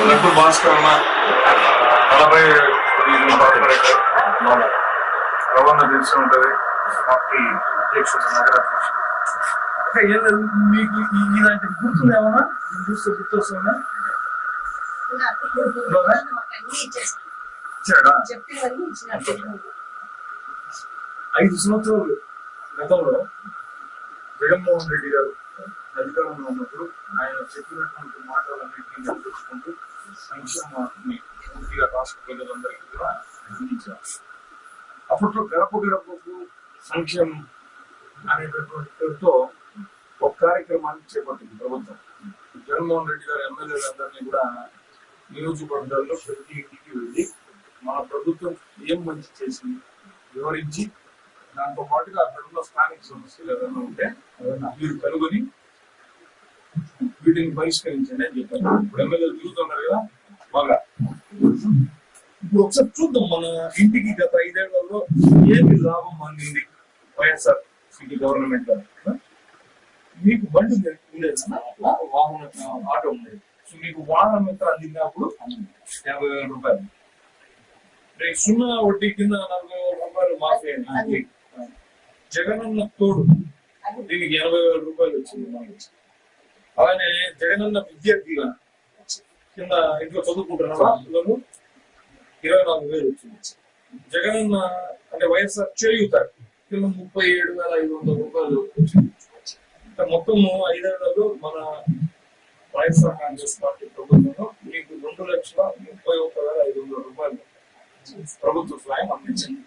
లడ్డు భాస్కర్ నలభై రవాణా తెలిసి ఉంటది మీకు ఇలాంటి గుర్తులు ఏమన్నా చూస్తే గుర్తొస్తుందా? 5 సంవత్సరాలు గతంలో జగన్మోహన్ రెడ్డి గారు అధికారంలో ఉన్నప్పుడు ఆయన చెప్పినటువంటి మాటలన్నింటినీ గుర్తుంచుకుంటూ సంక్షేమాన్ని పూర్తిగా రాష్ట్ర ప్రజలందరికీ కూడా అందించారు. అప్పట్లో గడప గడపకు సంక్షేమం అనేటటువంటి పేరుతో ఒక కార్యక్రమాన్ని చేపట్టింది ప్రభుత్వం. జగన్మోహన్ రెడ్డి గారు ఎమ్మెల్యేలందరినీ కూడా నియోజకవర్గాల్లో ప్రతి ఇంటికి వెళ్ళి మన ప్రభుత్వం ఏం మంచి చేసింది వివరించి, దాంతో పాటుగా అక్కడున్న స్థానిక సమస్యలు ఏదైనా ఉంటే మీరు కనుగొని వీటిని పరిష్కరించండి అని చెప్పారు. ఇప్పుడు ఎమ్మెల్యేలు తిరుగుతున్నారు కదా బాగా. ఇప్పుడు ఒకసారి చూద్దాం మన ఇంటికి గత 5 ఏళ్లలో ఏమి లాభం అందింది వైఎస్ఆర్ సిటీ గవర్నమెంట్. మీకు బండి ఉండేది, వాహన ఆటో ఉండేది. సో మీకు వాహనం ఎంత అందినప్పుడు 50,000 రూపాయలు, సున్నా వడ్డీ కింద 40,000 రూపాయలు మాఫీ అయింది. జగనన్న తోడు దీనికి 80,000 రూపాయలు వచ్చింది మనకి. అలానే జగనన్న విద్యార్థిగా కింద ఇంట్లో చదువుకుంటున్నారా పిల్లలు 24,000 వచ్చింది. జగనన్న అంటే వైఎస్ఆర్ చేయూత కింద 37,500 రూపాయలు వచ్చింది. మొత్తము 5 ఏళ్లలో మన వైఎస్ఆర్ కాంగ్రెస్ పార్టీ ప్రభుత్వంలో మీకు 2,31,500 రూపాయలు ప్రభుత్వ సాయం అందించింది.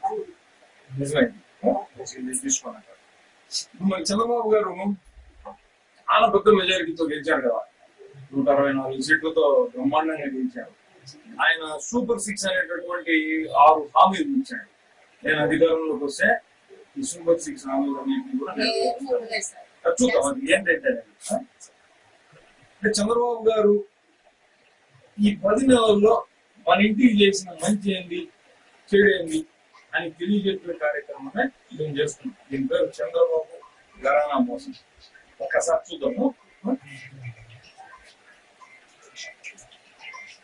నిజమైంది తీసుకున్నాక మరి చంద్రబాబు గారు చాలా పెద్ద మెజారిటీతో గెలిచారు కదా, 164 సీట్లతో బ్రహ్మాండంగా గెలిచారు. ఆయన సూపర్ 6 అనేటటువంటి 6 హామీలు ఇచ్చాడు. నేను అధికారంలోకి వస్తే ఈ సూపర్ 6 హామీలన్నింటినీ కూడా చూద్దాం. అది ఏంటంటే చంద్రబాబు గారు ఈ 10 నెలల్లో మన ఇంటికి చేసిన మంచి ఏంది చెడు ఏంది అని తెలియజెప్పే కార్యక్రమమే మేము చేస్తున్నాం. దీని పేరు చంద్రబాబు ఘరానా మోసం. ఒక్కసారి చూద్దాము.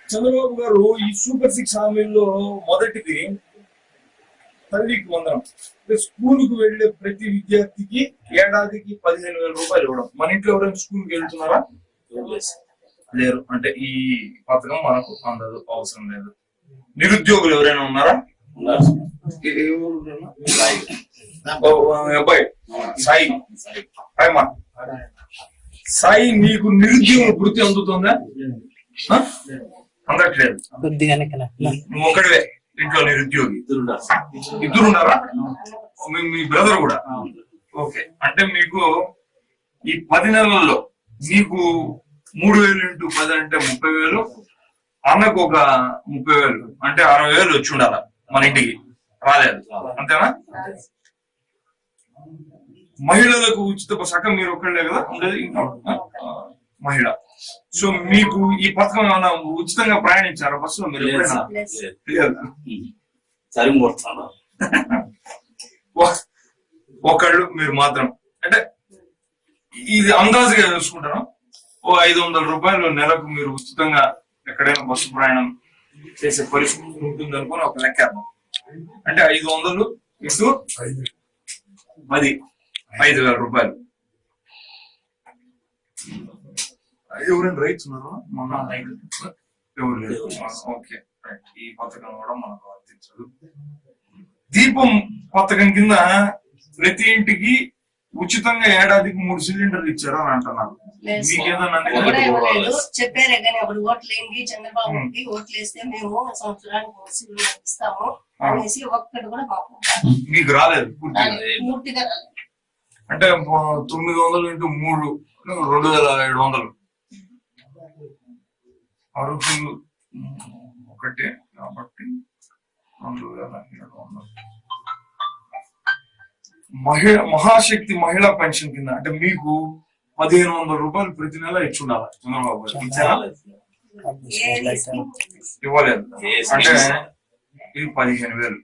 చంద్రబాబు గారు ఈ సూపర్ 6 హామీల్లో మొదటిది తల్లికి వందనం. స్కూలుకు వెళ్లే ప్రతి విద్యార్థికి ఏడాదికి 15,000 రూపాయలు ఇవ్వడం. మన ఇంట్లో ఎవరైనా స్కూల్కి వెళ్తున్నారా? లేరు. అంటే ఈ పథకం మనకు అందదు, అవసరం లేదు. నిరుద్యోగులు ఎవరైనా ఉన్నారా? అబ్బాయి సాయి, సాయి నీకు నిరుద్యోగ వృత్తి అందుతుందా? అందట్లేదు. నువ్వు ఒకటివే ఇంట్లో నిరుద్యోగి. ఇద్దరు ఉన్నారా? మీ బ్రదర్ కూడా? ఓకే. అంటే మీకు ఈ 10 నెలల్లో మీకు 3,000 × 10 అంటే 30,000, అన్నకు ఒక 30,000 అంటే 60,000 వచ్చి ఉండాల మన ఇంటికి. రాలేదు, అంతేనా? మహిళలకు ఉచిత సగం మీరు ఒక్కళ్ళే కదా ఉండేది ఇంట్లో మహిళ. సో మీకు ఈ పథకం ఏమైనా ఉచితంగా ప్రయాణించారా బస్సులో మీరు? ఒకళ్ళు మీరు మాత్రం. అంటే ఇది అందాజుగా చూసుకుంటారా? ఓ 500 రూపాయలు నెలకు మీరు ఉచితంగా ఎక్కడైనా బస్సు ప్రయాణం చేసే పరిస్థితి ఉంటుంది అనుకుని ఒక లెక్క. అంటే 500 × 10 5,000 రూపాయలు. ఎవరైనా రైట్స్ ఉన్నారా? మన ఎవరు లేదు. ఓకే, ఈ పథకం కూడా మనకు వర్తించదు. దీపం పథకం కింద ప్రతి ఇంటికి ఉచితంగా ఏడాదికి 3 సిలిండర్లు ఇచ్చారు అని అంటున్నారు. మీకేదన్నా చెప్పారే కానీ అప్పుడు ఓట్లు ఏంటి చంద్రబాబుకి ఓట్లు వేస్తే మేము సంవత్సరానికి సిలిండర్ ఇస్తాము అనేసి ఒక్కటి కూడా మీకు రాలేదు పూర్తిగా. అంటే 900 × 3 2,700 అర్హులు ఒకటే కాబట్టి 2,700. మహాశక్తి మహిళా పెన్షన్ కింద అంటే మీకు 1,500 రూపాయలు ప్రతి నెల ఇచ్చి ఉండాలి. చంద్రబాబు గారు ఇచ్చారా? ఇవ్వలేదు. అంటే ఇది 15,000.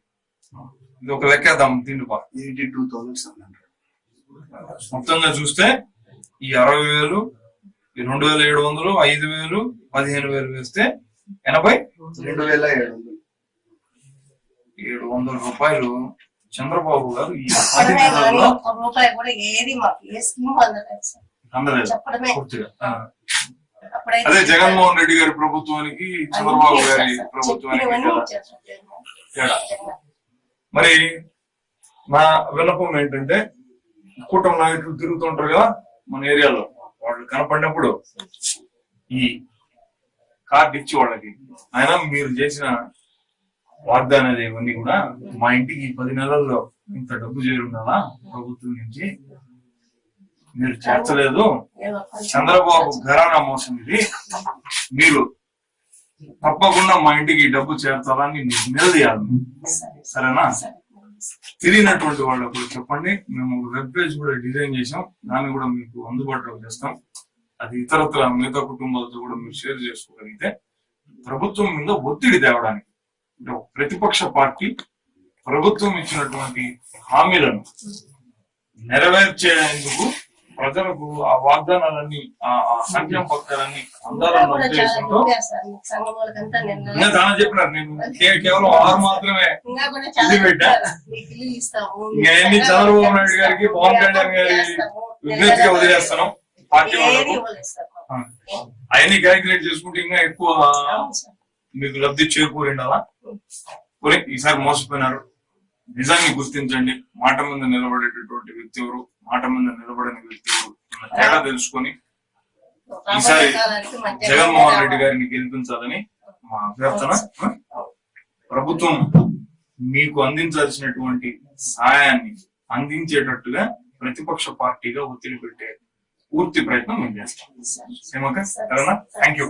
ఇది ఒక లెక్కేద్దాం తిండిపా. 82,700. మొత్తంగా చూస్తే ఈ 60,000, ఈ 2,700, 5,000, 15,000 వేస్తే 82,700. 700 రూపాయలు చంద్రబాబు గారు ఈ 10 చెప్పడమే కానీ నెలల్లో ఒక్క రూపాయి కూడా ఏది మాకు ఏ స్కీమ్ అందలేదు సార్. అందలేదు చెప్పడమే. పూర్తిగా. అప్పుడైతే అదే జగన్మోహన్ రెడ్డి గారి ప్రభుత్వానికి చంద్రబాబు అన్నీ గారి ఇచ్చారు సార్. ప్రభుత్వానికి చెప్పినవన్నీ కదా ఇచ్చారు సార్ జగన్మోహన్. తేడా. మరి నా విన్నపం ఏంటంటే కూటమి నాయకులు తిరుగుతుంటారు కదా మన ఏరియాలో, వాళ్ళు కనపడినప్పుడు ఈ కార్డు ఇచ్చి వాళ్ళకి, ఆయన మీరు చేసిన వాగ్దానాలు ఇవన్నీ కూడా మా ఇంటికి 10 నెలల్లో ఇంత డబ్బు చేరుండాలా ప్రభుత్వం నుంచి, మీరు చేర్చలేదు, చంద్రబాబు ఘరానా మోసం ఇది, మీరు తప్పకుండా మా ఇంటికి ఈ డబ్బు చేర్చాలని నిలదీయాలి. సరేనా? తెలియనటువంటి వాళ్ళకు చెప్పండి. మేము వెబ్ పేజ్ కూడా డిజైన్ చేసాం, దాన్ని కూడా మీకు అందుబాటులోకి తెస్తాం. అది ఇతరత్ర మిగతా కుటుంబాలతో కూడా మీరు షేర్ చేసుకోగలిగితే ప్రభుత్వం మీద ఒత్తిడి తేవడానికి, అంటే ప్రతిపక్ష పార్టీ ప్రభుత్వం ఇచ్చినటువంటి హామీలను నెరవేర్చేందుకు ప్రజలకు ఆ వాగ్దానాలన్నీ, ఆ సంక్షేమ పథకాలన్నీ అందాలన్న కూడా చాలా ఉద్దేశంతో చెప్పారు సార్. మీకు సంఘం వాళ్ళకంతా నిన్న ఇంకా చాలా చెప్పినారు. నేను కేవలం 6 మాత్రమే ఇంకా కూడా చాలా ఇది పెట్టా. చెప్పారు. మీకు ఇల్లు ఇస్తాము, ఇంకా ఎన్ని చంద్రబాబు నాయుడు గారికి, పవన్ కళ్యాణ్ గారి విజ్ఞప్తిగా వదిలేస్తాను పార్టీ ఏది వాళ్ళకు. ఇవ్వలేదు సార్ మాకు. అవన్నీ క్యాలిక్యులేట్ చేసుకుంటే ఇంకా ఎక్కువ అవును సార్. మీకు లబ్ధి చేకూరిండాలా. ఈసారి మోసపోయినారు, నిజాన్ని గుర్తించండి. మాట మీద నిలబడేటటువంటి వ్యక్తి ఎవరు, మాట మీద నిలబడని వ్యక్తి ఎవరు అన్న తేడా తెలుసుకొని ఈసారి జగన్మోహన్ రెడ్డి గారిని గెలిపించాలని మా అభ్యర్థన. ప్రభుత్వం మీకు అందించాల్సినటువంటి సహాయాన్ని అందించేటట్టుగా ప్రతిపక్ష పార్టీగా ఒత్తిడి పెట్టే పూర్తి ప్రయత్నం మేము చేస్తాం. Thank you.